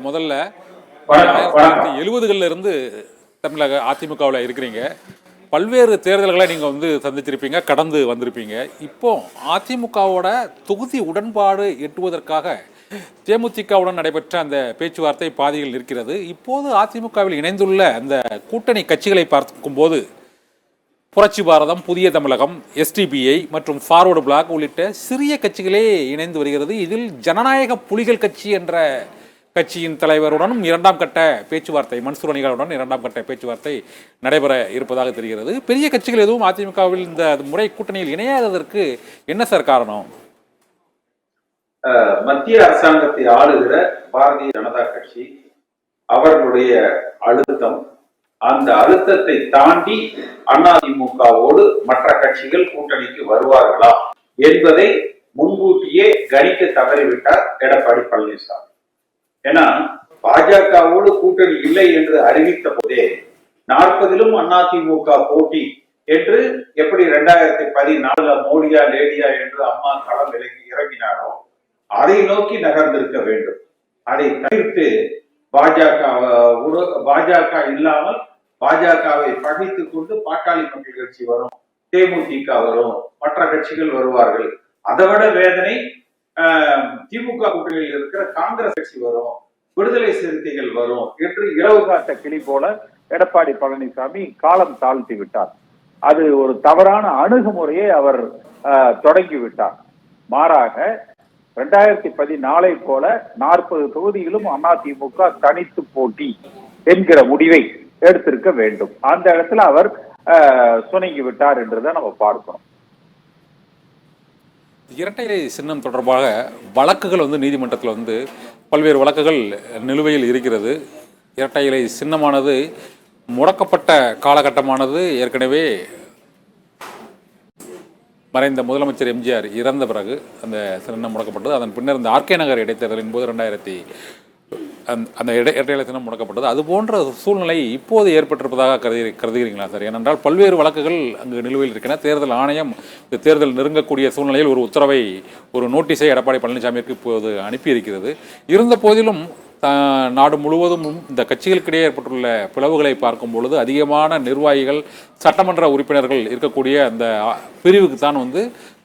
முதல்ல வணக்கம். வணக்கம். 1970களில் இருந்து தமிழக அதிமுகவில் இருக்கிறீங்க. பல்வேறு தேர்தல்களை நீங்கள் சந்திச்சிருப்பீங்க, கடந்து வந்திருப்பீங்க. இப்போ அதிமுகவோட தொகுதி உடன்பாடு எட்டுவதற்காக தேமுதிகவுடன் நடைபெற்ற அந்த பேச்சுவார்த்தை பாதியில் இருக்கிறது. இப்போது அதிமுகவில் இணைந்துள்ள அந்த கூட்டணி கட்சிகளை பார்க்கும்போது புரட்சி பாரதம், புதிய தமிழகம், எஸ்டிபிஐ மற்றும் ஃபார்வர்டு பிளாக் உள்ளிட்ட சிறிய கட்சிகளே இணைந்து வருகிறது. இதில் ஜனநாயக புலிகள் கட்சி என்ற கட்சியின் தலைவருடனும் இரண்டாம் கட்ட பேச்சுவார்த்தை, மன்சூர் அலிகானுடன் இரண்டாம் கட்ட பேச்சுவார்த்தை நடைபெற இருப்பதாக தெரிகிறது. பெரிய கட்சிகள் எதுவும் அதிமுகவில் இந்த முறை கூட்டணியில் இணையாததற்கு என்ன சார் காரணம்? மத்திய அரசாங்கத்தை ஆளுகிற பாரதிய ஜனதா கட்சி அவர்களுடைய அழுத்தம், அந்த அழுத்தத்தை தாண்டி அதிமுகவோடு மற்ற கட்சிகள் கூட்டணிக்கு வருவார்களா என்பதை முன்கூட்டியே கணிக்க தவறிவிட்டார் எடப்பாடி பழனிசாமி. ஏன்னா பாஜகவோடு கூட்டணி இல்லை என்று அறிவித்த போதே 40லும் அதிமுக போட்டி என்று எப்படி 2014 மோடியா லேடியா என்று அம்மா களம் இறங்கினாரோ அதை நோக்கி நகர்ந்திருக்க வேண்டும். அதை தவிர்த்து பாஜக இல்லாமல் பாஜகவை பகைத்துக் கொண்டு பாட்டாளி மக்கள் கட்சி வரும், தேமுதிக வரும், மற்ற கட்சிகள் வருவார்கள். அதை விட வேதனை திமுக கூட்டணியில் இருக்கிற காங்கிரஸ் கட்சி வரும், விடுதலை சிறுத்தைகள் வரும் என்று இரவு காட்ட கிளி போல எடப்பாடி பழனிசாமி காலம் தாழ்த்தி விட்டார். அது ஒரு தவறான அணுகுமுறையை அவர் தொடங்கிவிட்டார். மாறாக 2014 போல 40 தொகுதியிலும் அதிமுக தனித்து போட்டி என்கிற முடிவை எடுத்திருக்க வேண்டும். அந்த இடத்துல அவர் சுணங்கி விட்டார் என்றுதான் நம்ம பார்க்கணும். இரட்டை இலை சின்னம் தொடர்பாக வழக்குகள் நீதிமன்றத்தில் பல்வேறு வழக்குகள் நிலுவையில் இருக்கிறது. இரட்டை இலை சின்னமானது முடக்கப்பட்ட காலகட்டமானது ஏற்கனவே மறைந்த முதலமைச்சர் எம்ஜிஆர் இறந்த பிறகு அந்த சின்னம் முடக்கப்பட்டது. அதன் பின்னர் இந்த ஆர்கே நகர் இடைத்தேர்தலின் போது அந்த இரட்டை இலை சின்னம் முடக்கப்பட்டது. அது போன்ற சூழ்நிலை இப்போது ஏற்பட்டிருப்பதாக கருதுகிறீங்களா சார்? ஏனென்றால் பல்வேறு வழக்குகள் அங்கு நிலுவையில் இருக்கின்றன. தேர்தல் ஆணையம் இந்த தேர்தல் நெருங்கக்கூடிய சூழ்நிலையில் ஒரு உத்தரவை, ஒரு நோட்டீஸை எடப்பாடி பழனிசாமிக்கு இப்போது அனுப்பியிருக்கிறது. இருந்த போதிலும் நாடு முழுவதும் இந்த கட்சிகளுக்கிடையே ஏற்பட்டுள்ள பிளவுகளை பார்க்கும் பொழுது அதிகமான நிர்வாகிகள், சட்டமன்ற உறுப்பினர்கள் இருக்கக்கூடிய அந்த பிரிவுக்கு தான்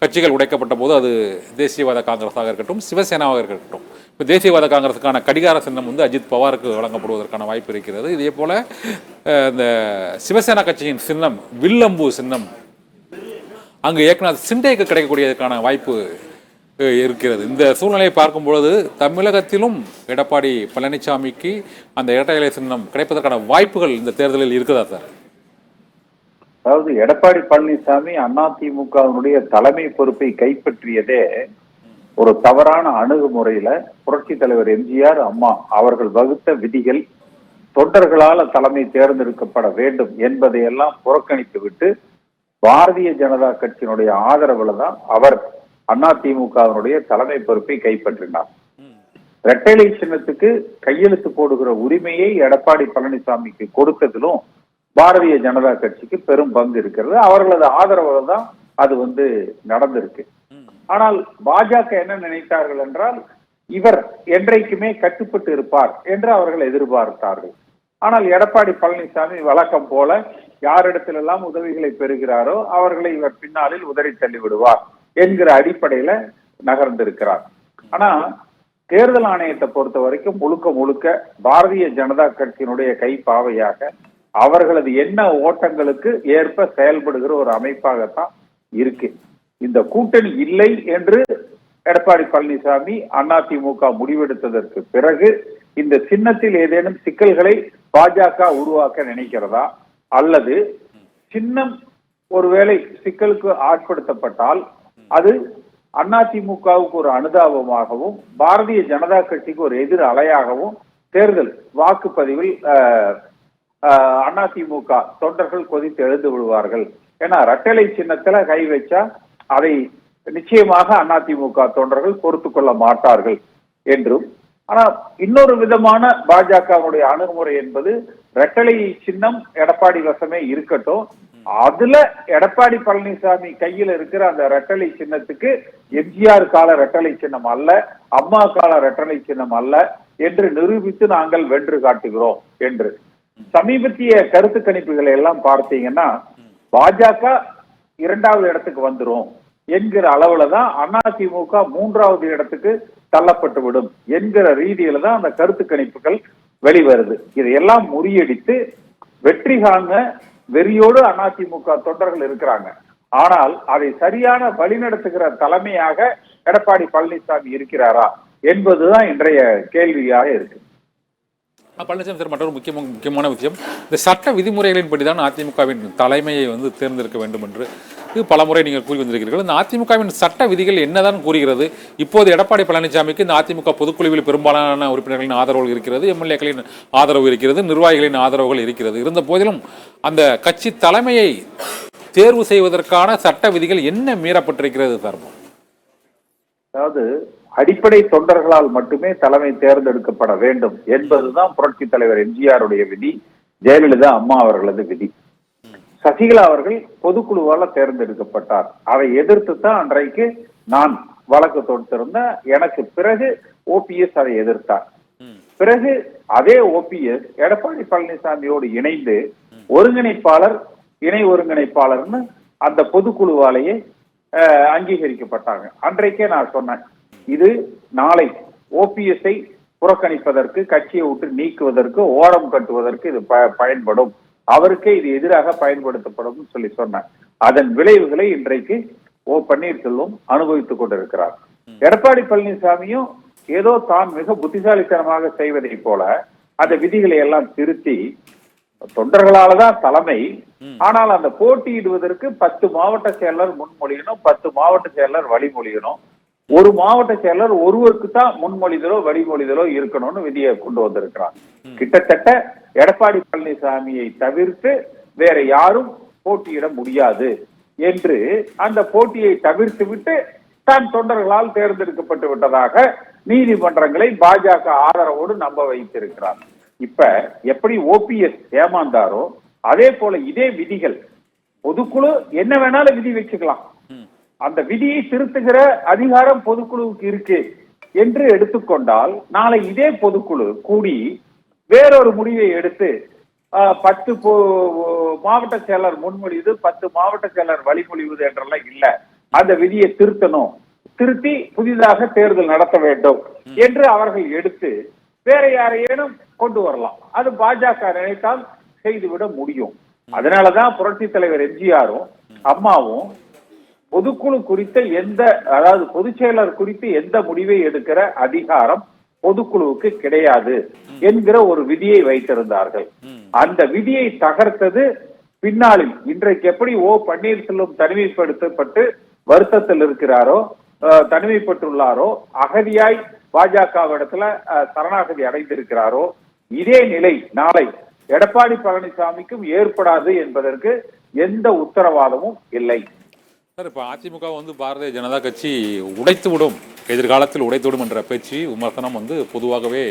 கட்சிகள் உடைக்கப்பட்ட போது அது தேசியவாத காங்கிரஸாக இருக்கட்டும், சிவசேனாவாக இருக்கட்டும், இப்போ தேசியவாத காங்கிரஸுக்கான கடிகார சின்னம் அஜித் பவாருக்கு வழங்கப்படுவதற்கான வாய்ப்பு இருக்கிறது. இதே போல இந்த சிவசேனா கட்சியின் சின்னம் வில்லம்பு சின்னம் அங்கு ஏற்கனவே சிண்டேக்கு கிடைக்கக்கூடியதற்கான வாய்ப்பு இருக்கிறது. இந்த சூழ்நிலையை பார்க்கும் பொழுது தமிழகத்திலும் எடப்பாடி பழனிசாமிக்கு அந்த இரட்டை இலை சின்னம் கிடைப்பதற்கான வாய்ப்புகள் இந்த தேர்தலில் இருக்குதா சார்? அதாவது எடப்பாடி பழனிசாமி அதிமுகவினுடைய தலைமை பொறுப்பை கைப்பற்றியதே ஒரு தவறான அணுகுமுறையில புரட்சி தலைவர் எம்ஜிஆர், அம்மா அவர்கள் வகுத்த விதிகள், தொண்டர்களால் தலைமை தேர்ந்தெடுக்கப்பட வேண்டும் என்பதையெல்லாம் புறக்கணித்து விட்டு பாரதிய ஜனதா கட்சியினுடைய ஆதரவுல தான் அவர் அதிமுகவினுடைய தலைமை பொறுப்பை கைப்பற்றினார். இரட்டை சின்னத்துக்கு கையெழுத்து போடுகிற உரிமையை எடப்பாடி பழனிசாமிக்கு கொடுத்ததிலும் பாரதிய ஜனதா கட்சிக்கு பெரும் பங்கு இருக்கிறது. அவர்களது ஆதரவுல தான் அது நடந்திருக்கு. ஆனால் பாஜக என்ன நினைத்தார்கள் என்றால் இவர் என்றைக்குமே கட்டுப்பட்டு இருப்பார் என்று அவர்கள் எதிர்பார்த்தார்கள். ஆனால் எடப்பாடி பழனிசாமி வழக்கம் போல யாரிடத்திலெல்லாம் உதவிகளை பெறுகிறாரோ அவர்களை இவர் பின்னாளில் உதறி தள்ளி விடுவார் என்கிற அடிப்படையில நகர்ந்திருக்கிறார். ஆனா தேர்தல் ஆணையத்தை பொறுத்த வரைக்கும் முழுக்க பாரதிய ஜனதா கட்சியினுடைய கைப்பாவையாக அவர்களது எண்ண ஓட்டங்களுக்கு ஏற்ப செயல்படுகிற ஒரு அமைப்பாகத்தான் இருக்கு. இந்த கூட்டணி இல்லை என்று எடப்பாடி பழனிசாமி அதிமுக முடிவெடுத்ததற்கு பிறகு இந்த சின்னத்தில் ஏதேனும் சிக்கல்களை பாஜக உருவாக்க நினைக்கிறதா, அல்லது சின்னம் ஒருவேளை சிக்கலுக்கு ஆட்படுத்தப்பட்டால் அது அதிமுகவுக்கு ஒரு அனுதாபமாகவும் பாரதிய ஜனதா கட்சிக்கு ஒரு எதிர் அலையாகவும் தேர்தல் வாக்குப்பதிவில் அதிமுக தொண்டர்கள் கொதித்து எழுந்து விடுவார்கள். ஏன்னா இரட்டை சின்னத்துல கை வச்சா அதை நிச்சயமாக அதிமுக தொண்டர்கள் பொறுத்து கொள்ள மாட்டார்கள் என்றும், ஆனா இன்னொரு விதமான பாஜகவுடைய அணுகுமுறை என்பது இரட்டை சின்னம் எடப்பாடி வசமே இருக்கட்டும், அதுல எடப்பாடி பழனிசாமி கையில் இருக்கிற அந்த இரட்டை சின்னத்துக்கு எம்ஜிஆர் கால இரட்டை சின்னம் அல்ல, அம்மா கால இரட்டை சின்னம் அல்ல, என்று நிரூபித்து நாங்கள் வென்று காட்டுகிறோம் என்று. சமீபத்திய கருத்து கணிப்புகளை எல்லாம் பார்த்தீங்கன்னா பாஜக 2வது இடத்துக்கு வந்துரும் என்கிற அளவுல தான் அதிமுக 3வது இடத்துக்கு தள்ளப்பட்டு விடும் என்கிற ரீதியில தான் அந்த கருத்து கணிப்புகள் வெளிவருது. இதையெல்லாம் முறியடித்து வெற்றி காண வெறியோடு அதிமுக தொண்டர்கள் இருக்கிறாங்க. ஆனால் அதை சரியான வழிநடத்துகிற தலைமையாக எடப்பாடி பழனிசாமி இருக்கிறாரா என்பதுதான் இன்றைய கேள்வியாக இருக்கு. பழனிசாமி சார், மற்றொரு முக்கியமான விஷயம், இந்த சட்ட விதிமுறைகளின்படி தான் அதிமுகவின் தலைமையை வந்து தேர்ந்தெடுக்க வேண்டும் என்று பலமுறை நீங்கள் கூறி வந்திருக்கிறீர்கள். இந்த அதிமுகவின் சட்ட விதிகள் என்னதான் கூறுகிறது? இப்போது எடப்பாடி பழனிசாமிக்கு இந்த அதிமுக பொதுக்குழுவில் பெரும்பாலான உறுப்பினர்களின் ஆதரவுகள் இருக்கிறது, எம்எல்ஏக்களின் ஆதரவு இருக்கிறது, நிர்வாகிகளின் ஆதரவுகள் இருக்கிறது. இருந்த போதிலும் அந்த கட்சி தலைமையை தேர்வு செய்வதற்கான சட்ட விதிகள் என்ன மீறப்பட்டிருக்கிறது சார்? அதாவது அடிப்படை தொண்டர்களால் மட்டுமே தலைமை தேர்ந்தெடுக்கப்பட வேண்டும் என்பதுதான் புரட்சி தலைவர் எம்ஜிஆருடைய விதி, ஜெயலலிதா அம்மா அவர்களது விதி. சசிகலா அவர்கள் பொதுக்குழுவால தேர்ந்தெடுக்கப்பட்டார். அதை எதிர்த்து தான் அன்றைக்கு நான் வழக்கு தொடுத்திருந்தேன். எனக்கு பிறகு ஓபிஎஸ் அதை எதிர்த்தார். பிறகு அதே ஓபிஎஸ் எடப்பாடி பழனிசாமியோடு இணைந்து ஒருங்கிணைப்பாளர், இணை ஒருங்கிணைப்பாளர்னு அந்த பொதுக்குழுவாலேயே அங்கீகரிக்கப்பட்டாங்க. அன்றைக்கே நான் சொன்னேன், இது நாளை ஓபிஎஸ்ஐ புறக்கணிப்பதற்கு, கட்சியை விட்டு நீக்குவதற்கு, ஓரம் கட்டுவதற்கு இது பயன்படும், அவருக்கே இது எதிராக பயன்படுத்தப்படும் சொல்லி சொன்னேன். அதன் விளைவுகளை இன்றைக்கு பன்னீர்செல்வம் அனுபவித்துக் கொண்டிருக்கிறார். எடப்பாடி பழனிசாமியும் ஏதோ தான் மிக புத்திசாலித்தனமாக செய்வதை போல அந்த விதிகளை எல்லாம் திருத்தி தொண்டர்களாலதான் தலைமை, ஆனால் அந்த போட்டியிடுவதற்கு 10 மாவட்ட செயலர் முன்மொழியணும், 10 மாவட்ட செயலர் வழிமொழியணும், ஒரு மாவட்ட செயலர் ஒருவருக்கு தான் முன்மொழிதலோ வழிமொழிதலோ இருக்கணும்னு விதியை கொண்டு வந்திருக்கிறார். கிட்டத்தட்ட எடப்பாடி பழனிசாமியை தவிர்த்து வேற யாரும் போட்டியிட முடியாது என்று அந்த போட்டியை தவிர்த்து விட்டு தான் தொண்டர்களால் தேர்ந்தெடுக்கப்பட்டு விட்டதாக நீதிமன்றங்களை பாஜக ஆதரவோடு நம்ப வைத்திருக்கிறார். இப்ப எப்படி ஓபிஎஸ் ஏமாந்தாரோ அதே போல இதே விதிகள் பொதுக்குழு என்ன வேணாலும் விதி வச்சுக்கலாம், அந்த விதியை திருத்துகிற அதிகாரம் பொதுக்குழுவுக்கு இருக்கு என்று எடுத்துக்கொண்டால் நாளை இதே பொதுக்குழு கூடி வேறொரு முடிவை எடுத்து 10 மாவட்ட செயலர் முன்மொழிவது, 10 மாவட்ட செயலர் வழிமொழிவது என்றெல்லாம் இல்ல, அந்த விதியை திருத்தணும், திருத்தி புதிதாக தேர்தல் நடத்த வேண்டும் என்று அவர்கள் எடுத்து வேற யாரையேனும் கொண்டு வரலாம். அது பாஜக நினைத்தால் செய்துவிட முடியும். அதனாலதான் புரட்சி தலைவர் எம்ஜிஆரும் அம்மாவும் பொதுக்குழு குறித்த அதாவது பொதுச் செயலர் குறித்து எந்த முடிவை எடுக்கிற அதிகாரம் பொதுக்குழுவுக்கு கிடையாது என்கிற ஒரு விதியை வைத்திருந்தார்கள். அந்த விதியை தகர்த்தது பின்னாளில் இன்றைக்கு எப்படி பன்னீர்செல்வம் தனிமைப்படுத்தப்பட்டு வருத்தத்தில் இருக்கிறாரோ, தனிமைப்பட்டுள்ளாரோ, அகதியாய் பாஜகவிடத்துல சரணாகதி அடைந்திருக்கிறாரோ, இதே நிலை நாளை எடப்பாடி பழனிசாமிக்கும் ஏற்படாது என்பதற்கு எந்த உத்தரவாதமும் இல்லை. சார், இப்போ அதிமுக வந்து பாரதிய ஜனதா கட்சி உடைத்து விடும், எதிர்காலத்தில் உடைத்து விடும் என்ற பேச்சு விமர்சனம் வந்து பொதுவாகவே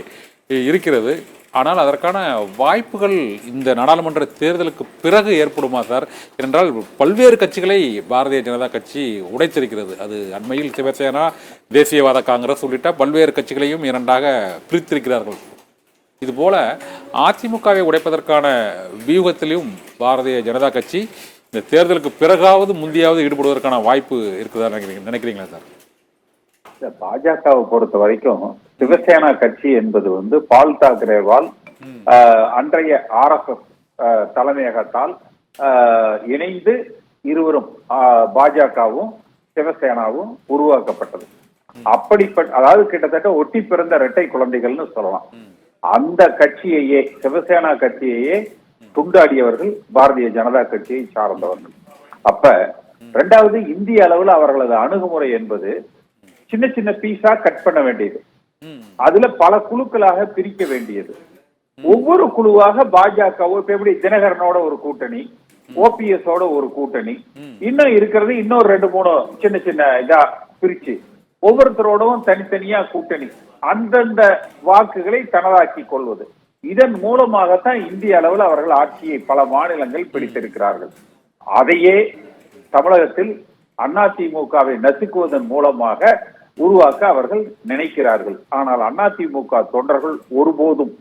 இருக்கிறது. ஆனால் அதற்கான வாய்ப்புகள் இந்த நாடாளுமன்ற தேர்தலுக்கு பிறகு ஏற்படுமா சார்? ஏனென்றால் பல்வேறு கட்சிகளை பாரதிய ஜனதா கட்சி உடைத்திருக்கிறது. அது அண்மையில் சிவசேனா, தேசியவாத காங்கிரஸ் உள்ளிட்ட பல்வேறு கட்சிகளையும் இரண்டாக பிரித்திருக்கிறார்கள். இதுபோல அதிமுகவை உடைப்பதற்கான வியூகத்திலும் பாரதிய ஜனதா கட்சி இந்த தேர்தலுக்கு பிறகாவது முந்தையாவது ஈடுபடுவதற்கான வாய்ப்பு இருக்குதா நினைக்கிறீங்களா சார்? பாஜகவை பொறுத்த வரைக்கும் சிவசேனா கட்சி என்பது வந்து பால் தாக்கரேவால் அன்றைய RSS தலைமையகத்தால் இணைந்து இருவரும் பாஜகவும் சிவசேனாவும் உருவாக்கப்பட்டது. அதாவது கிட்டத்தட்ட ஒட்டி பிறந்த இரட்டை குழந்தைகள்னு சொல்லலாம். அந்த கட்சியையே, சிவசேனா கட்சியையே துண்டாடியவர்கள் பாரதிய ஜனதா கட்சியை சார்ந்தவர்கள். அப்ப 2வது இந்திய அளவில் அவர்களது அணுகுமுறை என்பது சின்ன சின்ன பீஸா கட் பண்ண வேண்டியது, அதுல பல குழுக்களாக பிரிக்க வேண்டியது. ஒவ்வொரு குழுவாக பாஜக எப்படி தினகரனோட ஒரு கூட்டணி, ஓபிஎஸ் ஓட ஒரு கூட்டணி, இன்னும் இருக்கிறது இன்னொரு 2-3 சின்ன சின்ன இதா பிரிச்சு ஒவ்வொருத்தரோடவும் தனித்தனியா கூட்டணி, அந்தந்த வாக்குகளை தனதாக்கி கொள்வது. இதன் மூலமாகத்தான் இந்திய அளவில் அவர்கள் ஆட்சியை பல மாநிலங்கள் பிடித்திருக்கிறார்கள். அதையே தமிழகத்தில் அதிமுகவை நசுக்குவதன் மூலமாக உருவாக்க அவர்கள் நினைக்கிறார்கள். ஆனால் அதிமுக தொண்டர்கள் ஒருபோதும்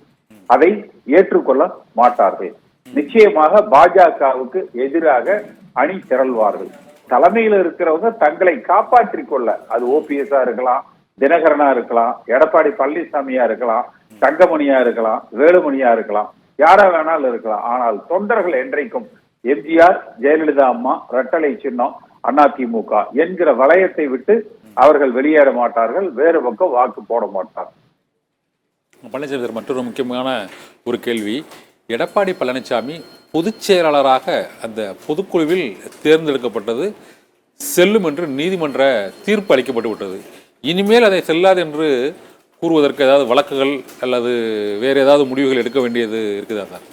அதை ஏற்றுக்கொள்ள மாட்டார்கள். நிச்சயமாக பாஜகவுக்கு எதிராக அணி திரள்வார்கள். தலைமையில் இருக்கிறவங்க தங்களை காப்பாற்றிக் கொள்ள, அது ஓபிஎஸ்ஆ இருக்கலாம், தினகரனா இருக்கலாம், எடப்பாடி பழனிசாமியா இருக்கலாம், தங்கமணியா இருக்கலாம், வேலுமணியா இருக்கலாம், யாரா வேணாலும் இருக்கலாம். ஆனால் தொண்டர்கள் என்றைக்கும் எம்ஜிஆர், ஜெயலலிதா அம்மா, இரட்டலை சின்னம், அதிமுக என்கிற வளையத்தை விட்டு அவர்கள் வெளியேற மாட்டார்கள். வேறு பக்கம் வாக்கு போட மாட்டார்கள். பழனிசாமி, மற்றொரு முக்கியமான ஒரு கேள்வி. எடப்பாடி பழனிசாமி பொதுச் செயலாளராக அந்த பொதுக்குழுவில் தேர்ந்தெடுக்கப்பட்டது செல்லும் என்று நீதிமன்ற தீர்ப்பு அளிக்கப்பட்டு விட்டது. இனிமேல் அதை செல்லாது என்று கூறுவதற்கு ஏதாவது வழக்குகள் அல்லது வேறு ஏதாவது முடிவுகள் எடுக்க வேண்டியது இருக்குதா சார்?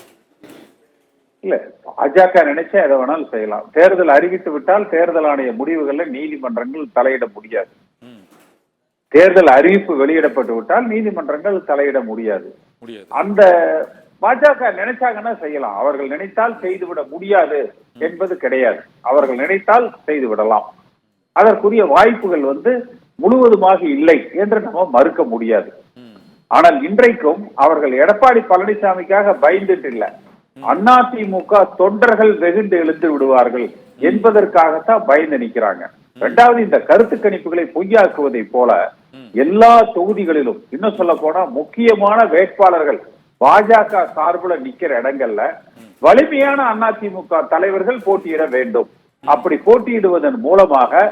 இல்ல, பாஜக நினைச்சா எதை வேணாலும் செய்யலாம். தேர்தல் அறிவித்து விட்டால் தேர்தல் ஆணைய முடிவுகள்ல நீதிமன்றங்கள் தலையிட முடியாது. தேர்தல் அறிவிப்பு வெளியிடப்பட்டு விட்டால் நீதிமன்றங்கள் தலையிட முடியாது. அந்த பாஜக நினைச்சாங்கன்னா செய்யலாம். அவர்கள் நினைத்தால் செய்துவிட முடியாது என்பது கிடையாது. அவர்கள் நினைத்தால் செய்து விடலாம். அதற்குரிய வாய்ப்புகள் முழுவதுமாக இல்லை என்று நம்ம மறுக்க முடியாது. ஆனால் இன்றைக்கும் அவர்கள் எடப்பாடி பழனிசாமிக்காக பயந்துட்டு இல்லை, அதிமுக தொண்டர்கள் வெகுண்டு எழுந்து விடுவார்கள் என்பதற்காகத்தான் பயந்து நிற்கிறாங்க. இரண்டாவது, இந்த கருத்து கணிப்புகளை பொய்யாக்குவதை போல எல்லா தொகுதிகளிலும், இன்னும் சொல்ல போனா முக்கியமான வேட்பாளர்கள் பாஜக சார்புல நிக்கிற இடங்கள்ல வலிமையான அதிமுக தலைவர்கள் போட்டியிட வேண்டும். அப்படி போட்டியிடுவதன் மூலமாக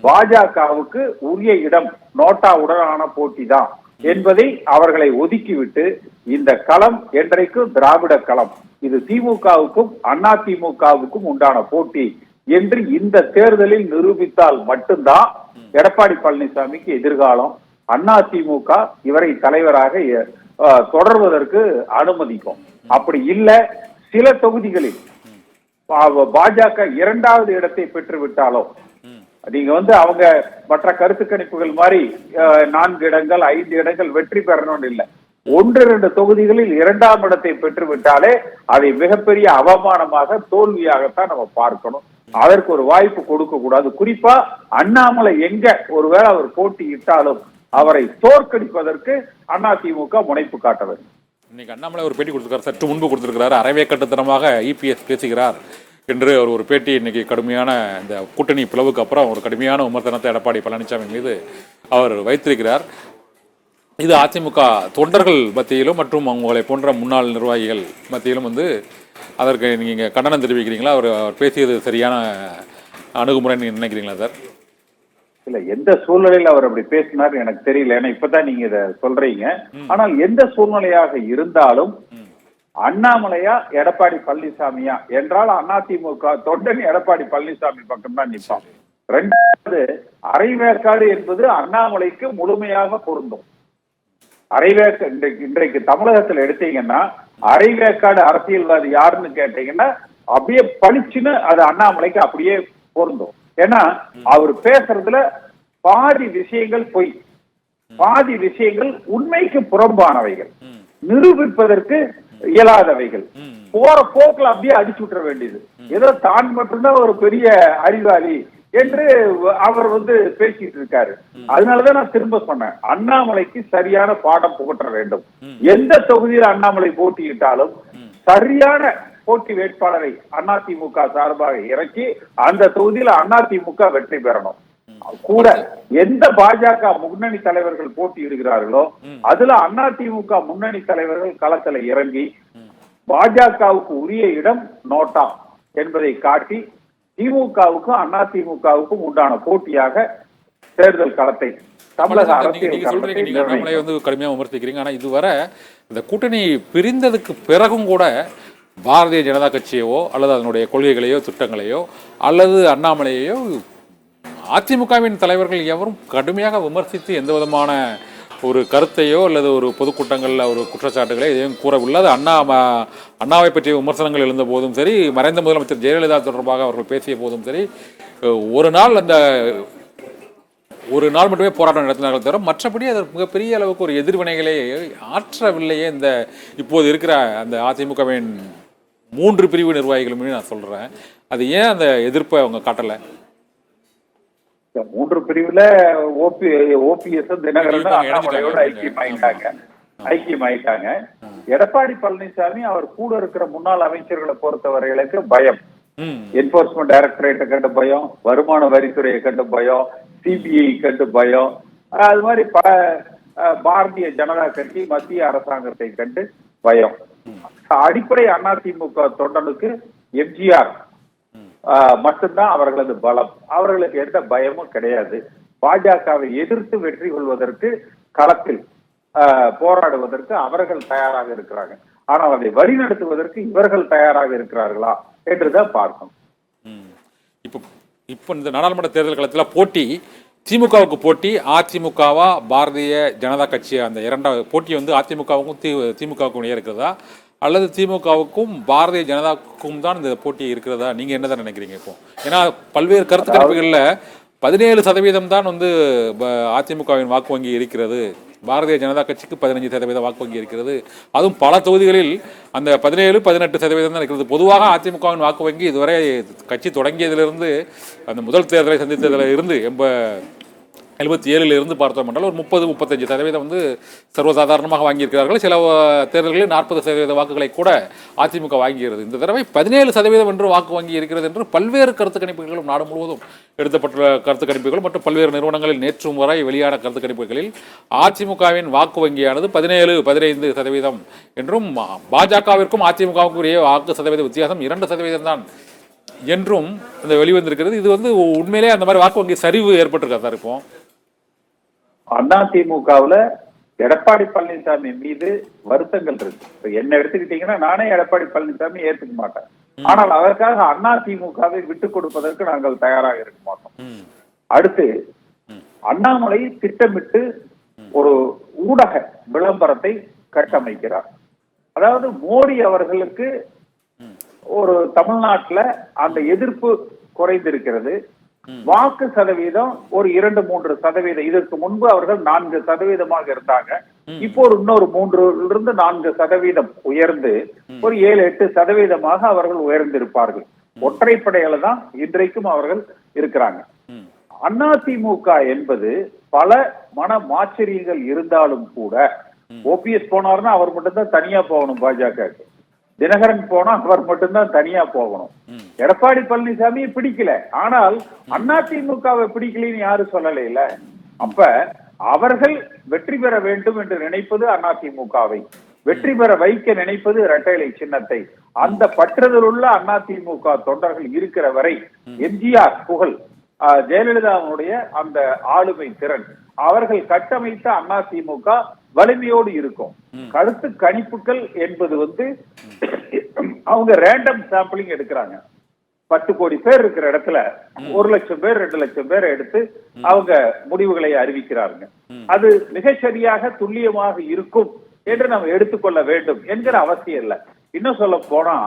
பாஜகவுக்கு உரிய இடம் நோட்டாவுடனான போட்டி தான் என்பதை அவர்களை ஒதுக்கிவிட்டு, இந்த களம் என்றைக்கும் திராவிட களம், இது திமுகவுக்கும் அதிமுகவுக்கும் உண்டான போட்டி என்று இந்த தேர்தலில் நிரூபித்தால் மட்டும்தான் எடப்பாடி பழனிசாமிக்கு எதிர்காலம், அதிமுக இவரை தலைவராக தொடர்வதற்கு அனுமதிக்கும். அப்படி இல்ல, சில தொகுதிகளில் பாஜக இரண்டாவது இடத்தை பெற்றுவிட்டாலோ, நீங்க அவங்க மற்ற கருத்து கணிப்புகள் மாதிரி 4 இடங்கள் 5 இடங்கள் வெற்றி பெறணும்னு இல்லை, 1-2 தொகுதிகளில் 2ஆம் இடத்தை பெற்றுவிட்டாலே அதை மிகப்பெரிய அவமானமாக, தோல்வியாகத்தான் நம்ம பார்க்கணும். அதற்கு ஒரு வாய்ப்பு கொடுக்க கூடாது. குறிப்பா அண்ணாமலை எங்க ஒருவேளை அவர் போட்டியிட்டாலும் அவரை தோற்கடிப்பதற்கு அதிமுக முனைப்பு காட்ட வேண்டும். இன்னைக்கு அண்ணாமலை ஒரு பேட்டி கொடுத்திருக்காரு, சற்று முன்பு கொடுத்திருக்கிறார். அறவே கட்டுத்தனமாக இபிஎஸ் பேசுகிறார் என்று அவர் ஒரு பேட்டி இன்னைக்கு கடுமையான இந்த கூட்டணி பிளவுக்கு அப்புறம் ஒரு கடுமையான விமர்சனத்தை எடப்பாடி பழனிசாமி மீது அவர் வைத்திருக்கிறார். இது அதிமுக தொண்டர்கள் மத்தியிலும் மற்றும் அவங்களை போன்ற முன்னாள் நிர்வாகிகள் மத்தியிலும் அதற்கு நீங்கள் கண்டனம் தெரிவிக்கிறீங்களா? அவர் பேசியது சரியான அணுகுமுறைன்னு நினைக்கிறீங்களா சார்? இல்ல, எந்த சூழ்நிலையில் அவர் அப்படி பேசினார் எனக்கு தெரியல. ஏன்னா இப்பதான் நீங்க இதை சொல்றீங்க. ஆனால் எந்த சூழ்நிலையாக இருந்தாலும் அண்ணாமலையா எடப்பாடி பழனிசாமியா என்றால் அதிமுக தொண்டன் எடப்பாடி பழனிசாமி பக்கம் தான் நிற்பான். 2வது, அரைவேற்காடு என்பது அண்ணாமலைக்கு முழுமையாக பொருந்தும். இன்றைக்கு தமிழகத்தில் எடுத்தீங்கன்னா அரைவேற்காடு அரசியல்வாதி யாருன்னு கேட்டீங்கன்னா அப்படியே பளிச்சுன்னு அது அண்ணாமலைக்கு அப்படியே பொருந்தும். ஏன்னா அவர் பேசுறதுல பாதி விஷயங்கள் பொய், பாதி விஷயங்கள் உண்மைக்கு புறம்பானவைகள், நிரூபிப்பதற்கு இயலாதவைகள். போற போக்குல அப்படியே அடிச்சு விட்டுற வேண்டியது. ஏதோ தான் மட்டும்தான் ஒரு பெரிய அறிவாளி என்று அவர் பேசிட்டு இருக்காரு. அதனாலதான் நான் திரும்ப சொன்னேன், அண்ணாமலைக்கு சரியான பாடம் புகற்ற வேண்டும். எந்த தொகுதியில் அண்ணாமலை போட்டியிட்டாலும் சரியான போட்டி வேட்பாளரை அதிமுக சார்பாக இறக்கி அந்த தொகுதியில் அதிமுக வெற்றி பெறணும். கூட எந்த பாஜக முன்னணி தலைவர்கள் போட்டியிடுகிறார்களோ அதுல அதிமுக முன்னணி தலைவர்கள் களத்துல இறங்கி பாஜகவுக்கு உரிய இடம் நோட்டா என்பதை காட்டி திமுகவுக்கும் அதிமுகவுக்கும் உண்டான போட்டியாக தேர்தல் களத்தை தமிழக அரசியல் கடுமையா விமர்சிக்கிறீங்க. ஆனா இதுவரை இந்த கூட்டணி பிரிந்ததுக்கு பிறகும் கூட பாரதிய ஜனதா கட்சியோ அல்லது அதனுடைய கொள்கைகளையோ திட்டங்களையோ அல்லது அண்ணாமலையோ அதிமுகவின் தலைவர்கள் எவரும் கடுமையாக விமர்சித்து எந்த விதமான ஒரு கருத்தையோ அல்லது ஒரு பொதுக்கூட்டங்களில் ஒரு குற்றச்சாட்டுகளை எதையும் கூறவில்லை. அது அண்ணாவை பற்றிய விமர்சனங்கள் எழுந்த போதும் சரி, மறைந்த முதலமைச்சர் ஜெயலலிதா தொடர்பாக அவர்கள் பேசிய போதும் சரி, ஒரு நாள் மட்டுமே போராட்டம் நடத்தினார்கள் தவிர மற்றபடி அதற்கு மிகப்பெரிய அளவுக்கு ஒரு எதிர்வினைகளை ஆற்றவில்லையே இந்த இப்போது இருக்கிற அந்த அதிமுகவின் 3 பிரிவு நிர்வாகிகளுமே நான் சொல்றேன். அது ஏன் அந்த எதிர்ப்பை அவங்க காட்டலை? மூன்று பிரிவுல ஓபிஎஸ் தினகரன் அண்ணாமலையோட ஐக்கியமாயிட்டாங்க. எடப்பாடி பழனிசாமி அவர் கூட இருக்கிற முன்னாள் அமைச்சர்களை பொறுத்தவரைகளுக்கு பயம். என்போர்ஸ்மெண்ட் டைரக்டரேட்டை கண்டு பயம், வருமான வரித்துறையை கண்டு பயம், சிபிஐ கண்டு பயம், அது மாதிரி பல பாரதிய ஜனதா கட்சி மத்திய அரசாங்கத்தை கண்டு பயம். அடிப்படை அதிமுக தொண்டனுக்கு எம்ஜிஆர் மட்டும்தான் அவர்களது பலம். அவர்களுக்கு எந்த பயமும் கிடையாது. பாஜகவை எதிர்த்து வெற்றி கொள்வதற்கு களத்தில் போராடுவதற்கு அவர்கள் தயாராக இருக்கிறாங்க. ஆனால் அதை வழிநடத்துவதற்கு இவர்கள் தயாராக இருக்கிறார்களா என்றுதான் பார்க்கணும். இப்போ இந்த நாடாளுமன்ற தேர்தல் களத்தில் போட்டி திமுகவுக்கு போட்டி அதிமுகவா பாரதிய ஜனதா கட்சி, அந்த இரண்டாவது போட்டி வந்து அதிமுகவுக்கும் திமுகவுக்கும் இருக்கிறதா அல்லது திமுகவுக்கும் பாரதிய ஜனதாவுக்கும் தான் இந்த போட்டி இருக்கிறதா? நீங்க என்னதான் நினைக்கிறீங்க இப்போ? ஏன்னா பல்வேறு கருத்து கணிப்புகளில் 17% தான் வந்து அதிமுகவின் வாக்கு வங்கி இருக்கிறது, பாரதிய ஜனதா கட்சிக்கு 15% வாக்கு வங்கி இருக்கிறது. அதுவும் பல தொகுதிகளில் அந்த 17-18% தான் இருக்கிறது. பொதுவாக அதிமுகவின் வாக்கு வங்கி இதுவரை கட்சி தொடங்கியதிலிருந்து அந்த முதல் தேர்தலை சந்தித்ததில் இருந்து 77 பார்த்தோம் என்றால் ஒரு 30-35% வந்து சர்வசாதாரணமாக வாங்கியிருக்கிறார்கள். சில தேர்தல்களில் 40% வாக்குகளை கூட அதிமுக வாங்குகிறது. இந்த தடவை 17% என்று வாக்கு வங்கி இருக்கிறது என்று பல்வேறு கருத்து கணிப்புகளும் நாடு முழுவதும் எடுத்தப்பட்ட கருத்து கணிப்புகள் மற்றும் பல்வேறு நிறுவனங்களில் நேற்றும் வரை வெளியான கருத்து கணிப்புகளில் அதிமுகவின் வாக்கு வங்கியானது 17-15% என்றும் பாஜகவிற்கும் அதிமுகவுக்கும் உரிய வாக்கு சதவீத வித்தியாசம் 2% தான் என்றும் இந்த வெளிவந்திருக்கிறது. இது வந்து உண்மையிலே அந்த மாதிரி வாக்கு வங்கி சரிவு ஏற்பட்டிருக்கா சார்? இப்போ அதிமுகவுல எடப்பாடி பழனிசாமி மீது வருத்தங்கள் இருக்கு. என்ன எடுத்துக்கிட்டீங்கன்னா நானே எடப்பாடி பழனிசாமி ஏற்றுக்க மாட்டேன். ஆனால் அதற்காக அதிமுகவை விட்டுக் கொடுப்பதற்கு நாங்கள் தயாராக இருக்க மாட்டோம். அடுத்து அண்ணாமலை திட்டமிட்டு ஒரு ஊடக விளம்பரத்தை கட்டமைக்கிறார். அதாவது மோடி அவர்களுக்கு ஒரு தமிழ்நாட்டுல அந்த எதிர்ப்பு குறைந்திருக்கிறது. வாக்கு சதவீதம் ஒரு 2-3%. இதற்கு முன்பு அவர்கள் 4% இருந்தாங்க. இப்போ இன்னொரு 3-4% உயர்ந்து ஒரு 7-8% அவர்கள் உயர்ந்திருப்பார்கள். ஒற்றைப்படையில தான் இன்றைக்கும் அவர்கள் இருக்கிறாங்க. அதிமுக என்பது பல மன மாச்சரியங்கள் இருந்தாலும் கூட, ஓபிஎஸ் போனார்னா அவர் மட்டும்தான் தனியா போகணும், பாஜக தினகரன் போனா அவர் மட்டும்தான் தனியா போகணும். எடப்பாடி பழனிசாமி பிடிக்கல, ஆனால் அதிமுகவை பிடிக்கலன்னு யாரும் சொல்லல. அப்ப அவர்கள் வெற்றி பெற வேண்டும் என்று நினைப்பது அதிமுகவை, வெற்றி பெற வைக்க நினைப்பது இரட்டை இலை சின்னத்தை. அந்த பற்றுதல் உள்ள அதிமுக தொண்டர்கள் இருக்கிற வரை எம்ஜிஆர் புகழ், ஜெயலலிதாவுடைய அந்த ஆளுமை திறன், அவர்கள் கட்டமைத்த அதிமுக வலிமையோடு இருக்கும். கருத்து கணிப்புகள் என்பது வந்து அவங்க ரேண்டம் சாம்பிளிங் எடுக்கிறாங்க. 10 கோடி பேர் இருக்கிற இடத்துல 1 லட்சம் பேர் 2 லட்சம் பேர் எடுத்து அவங்க முடிவுகளை அறிவிக்கிறாங்க. அது மிகச்சரியாக துல்லியமாக இருக்கும் என்று நம்ம எடுத்துக்கொள்ள வேண்டும் என்கிற அவசியம் இல்லை. இன்னும் சொல்ல போனா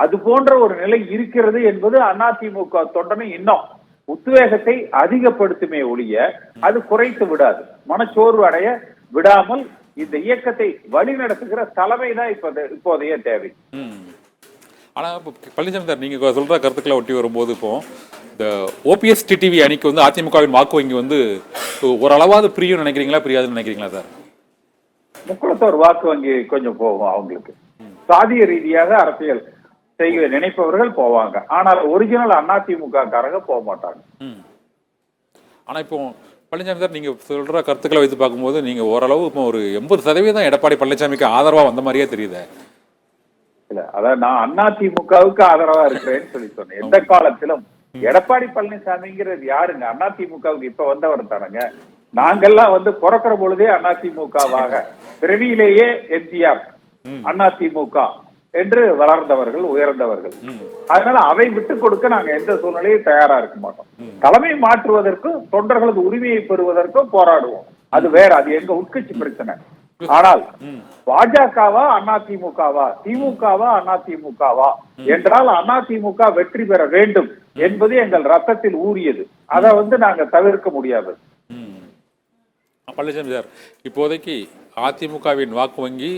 அது போன்ற ஒரு நிலை இருக்கிறது என்பது அதிமுக தொண்டனை இன்னும் உத்வேகத்தை அதிகப்படுத்துமே ஒழிய அது குறைத்து விடாது, மனச்சோர்வு அடைய விடாமல் இந்த இயக்கத்தை வழி நடத்துகிற தலைமை தான் இப்போதைய தேவை. ஆனா பழனிசாமி சார், நீங்க சொல்ற கருத்துக்களை ஒட்டி வரும்போது இப்போ இந்த ஓபிஎஸ் டிடிவி அணிக்கு வந்து அதிமுகவின் வாக்கு வங்கி வந்து ஓரளவாவது பிரியும் நினைக்கிறீங்களா, பிரியாதுன்னு நினைக்கிறீங்களா சார்? முக்குளத்தோர் வாக்கு வங்கி கொஞ்சம் போகும். அவங்களுக்கு சாதிய ரீதியாக அரசியல் செய்ய நினைப்பவர்கள் போவாங்க, ஆனால் ஒரிஜினல் அதிமுக காரங்க போக மாட்டாங்க. ஆனா இப்போ பழனிசாமி சார், நீங்க சொல்ற கருத்துக்களை வைத்து பார்க்கும்போது நீங்க ஓரளவு இப்போ ஒரு 80% எடப்பாடி பழனிசாமிக்கு ஆதரவா வந்த மாதிரியே தெரியுது. இல்ல, அதான் நான் அதிமுகவுக்கு ஆதரவா இருக்கிறேன்னு சொல்லி சொன்னேன். எந்த காலத்திலும் எடப்பாடி பழனிசாமிங்கிறது யாருங்க? அதிமுகவுக்கு இப்ப வந்தவர் தானுங்க. நாங்கெல்லாம் வந்து பிறக்கிற பொழுதே அதிமுகவாக, பிறவியிலேயே எம்ஜிஆர் அதிமுக என்று வளர்ந்தவர்கள், உயர்ந்தவர்கள். அதனால அவை விட்டுக் கொடுக்க நாங்க எந்த சூழ்நிலையும் தயாரா இருக்க மாட்டோம். தலைமை மாற்றுவதற்கும் தொண்டர்களது உரிமையை பெறுவதற்கும் போராடுவோம். அது வேற, அது எங்க உட்கட்சி பிரச்சனை. ஆனால் பாஜகவா அதிமுகவா, திமுகவா அதிமுகவா என்றால் அதிமுக வெற்றி பெற வேண்டும் என்பது எங்கள் ரத்தத்தில் ஊறியது. அதை வந்து நாங்க தவிர்க்க முடியாது. பழனிசாமி சார், இப்போதைக்கு அதிமுகவின் வாக்கு வங்கி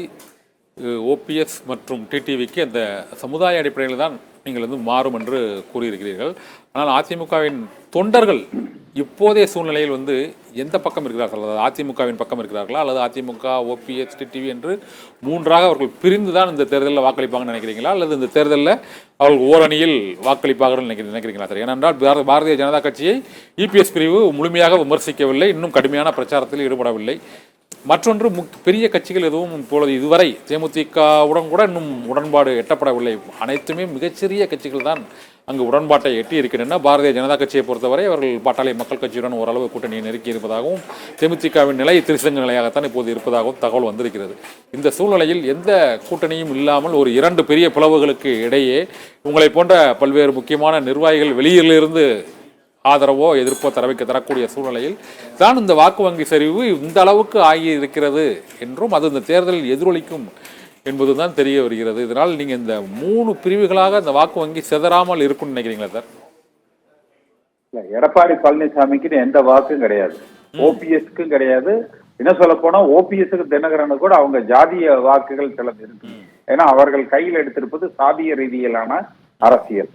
ஓபிஎஸ் மற்றும் டிடிவிக்கு அந்த சமுதாய அடிப்படையில் தான் நீங்கள் வந்து மாறும் என்று கூறியிருக்கிறீர்கள். ஆனால் அதிமுகவின் தொண்டர்கள் இப்போதைய சூழ்நிலையில் வந்து எந்த பக்கம் இருக்கிறார்கள்? அதாவது அதிமுகவின் பக்கம் இருக்கிறார்களா, அல்லது அதிமுக, ஓபிஎஸ், டிடிவி என்று மூன்றாக அவர்கள் பிரிந்து தான் இந்த தேர்தலில் வாக்களிப்பாங்கன்னு நினைக்கிறீங்களா, அல்லது இந்த தேர்தலில் அவர்கள் ஓரணியில் வாக்களிப்பார்கள் நினைக்கிறீங்களா சார்? ஏனென்றால் பாரதிய ஜனதா கட்சியை இபிஎஸ் பிரிவு முழுமையாக விமர்சிக்கவில்லை, இன்னும் கடுமையான பிரச்சாரத்தில் ஈடுபடவில்லை. மற்றொன்று பெரிய கட்சிகள் எதுவும் இப்பொழுது இதுவரை தேமுதிகவுடன் கூட இன்னும் உடன்பாடு எட்டப்படவில்லை. அனைத்துமே மிகச்சிறிய கட்சிகள் தான் அங்கு உடன்பாட்டை எட்டி இருக்கின்றன. பாரதிய ஜனதா கட்சியை பொறுத்தவரை அவர்கள் பாட்டாளி மக்கள் கட்சியுடன் ஓரளவு கூட்டணியை நெருக்கி இருப்பதாகவும், தேமுதிகவின் நிலை திருசங்க நிலையாகத்தான் இப்போது இருப்பதாகவும் தகவல் வந்திருக்கிறது. இந்த சூழ்நிலையில் எந்த கூட்டணியும் இல்லாமல் ஒரு 2 பெரிய பிளவுகளுக்கு இடையே உங்களை போன்ற பல்வேறு முக்கியமான நிர்வாகிகள் வெளியிலிருந்து ஆதரவோ எதிர்ப்போ தரக்கூடிய சூழ்நிலையில் தான் இந்த வாக்கு வங்கி சரிவு இந்த அளவுக்கு ஆகி இருக்கிறது என்றும் அது இந்த தேர்தலில் எதிரொலிக்கும் என்பதுதான் தெரிய வருகிறது. இதனால் நீங்க இந்த 3 பிரிவுகளாக இந்த வாக்கு வங்கி சிதறாமல் இருக்கும்னு நினைக்கிறீங்களா சார்? எடப்பாடி பழனிசாமிக்கு எந்த வாக்கும் கிடையாது, ஓபிஎஸ்க்கும் கிடையாது. என்ன சொல்ல போனா ஓபிஎஸ்க்கு தினகரனு கூட அவங்க ஜாதிய வாக்குகள் சிலது இருக்கு. ஏன்னா அவர்கள் கையில் எடுத்திருப்பது சாதிய ரீதியிலான அரசியல்.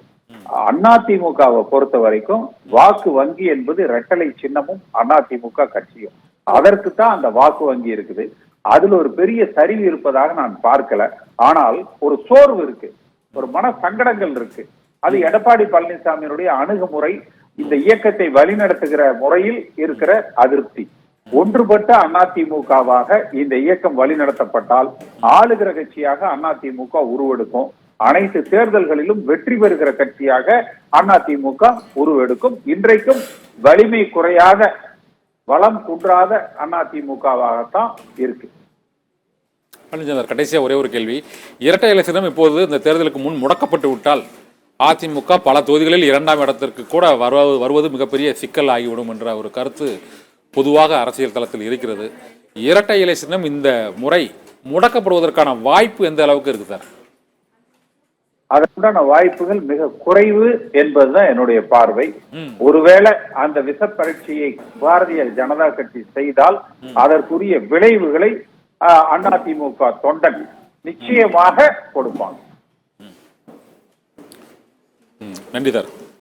அதிமுகவை பொறுத்த வரைக்கும் வாக்கு வங்கி என்பது இரட்டலை சின்னமும் அதிமுக கட்சியும், அதற்கு தான் அந்த வாக்கு வங்கி இருக்குது. அதுல ஒரு பெரிய சரிவு இருப்பதாக நான் பார்க்கல. ஆனால் ஒரு சோர்வு இருக்கு, ஒரு மன சங்கடங்கள் இருக்கு. அது எடப்பாடி பழனிசாமியினுடைய அணுகுமுறை, இந்த இயக்கத்தை வழிநடத்துகிற முறையில் இருக்கிற அதிருப்தி. ஒன்றுபட்ட அதிமுகவாக இந்த இயக்கம் வழிநடத்தப்பட்டால் ஆளுகிற கட்சியாக அதிமுக உருவெடுக்கும். அனைத்து தேர்தல்களிலும் வெற்றி பெறுகிற கட்சியாக அதிமுக உருவெடுக்கும். இன்றைக்கும் வலிமை குறையாத, வளம் குன்றாத அதிமுகவாகத்தான் இருக்கு. கடைசியா ஒரே ஒரு கேள்வி. இரட்டை இலை இப்போது இந்த தேர்தலுக்கு முன் முடக்கப்பட்டு விட்டால் அதிமுக பல தொகுதிகளில் 2ஆம் இடத்திற்கு கூட வருவது மிகப்பெரிய சிக்கல் ஆகிவிடும் என்ற ஒரு கருத்து பொதுவாக அரசியல் தளத்தில் இருக்கிறது. இரட்டை இலை சின்னம் இந்த முறை முடக்கப்படுவதற்கான வாய்ப்பு எந்த அளவுக்கு இருக்கு சார்? அதற்கான வாய்ப்புகள் மிக குறைவு என்பதுதான் என்னுடைய பார்வை. ஒருவேளை அந்த விச பரீட்சையை பாரதிய ஜனதா கட்சி செய்தால் அதற்குரிய விளைவுகளை அதிமுக தொண்டன் நிச்சயமாக கொடுப்பாங்க. நன்றி சார்.